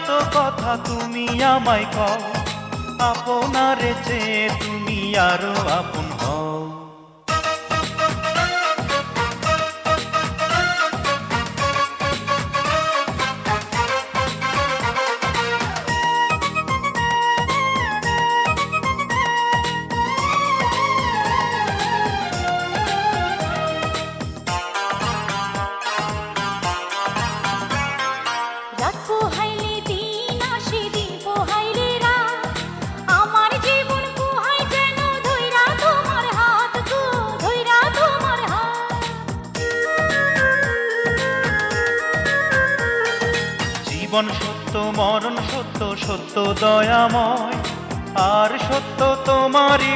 যত কথা তুমি আমায় কও, আপনারে চেয়ে তুমি আরো আপন হও। রাত পোহাইলে দিন আসে, দিন পোহাইলে রাত, আমার জীবন পোহাই যেন ধইরা তোমার হাত গো, ধইরা তোমার হাত। জীবন সত্য, মরণ সত্য, সত্য দয়াময়, আর সত্য তোমারই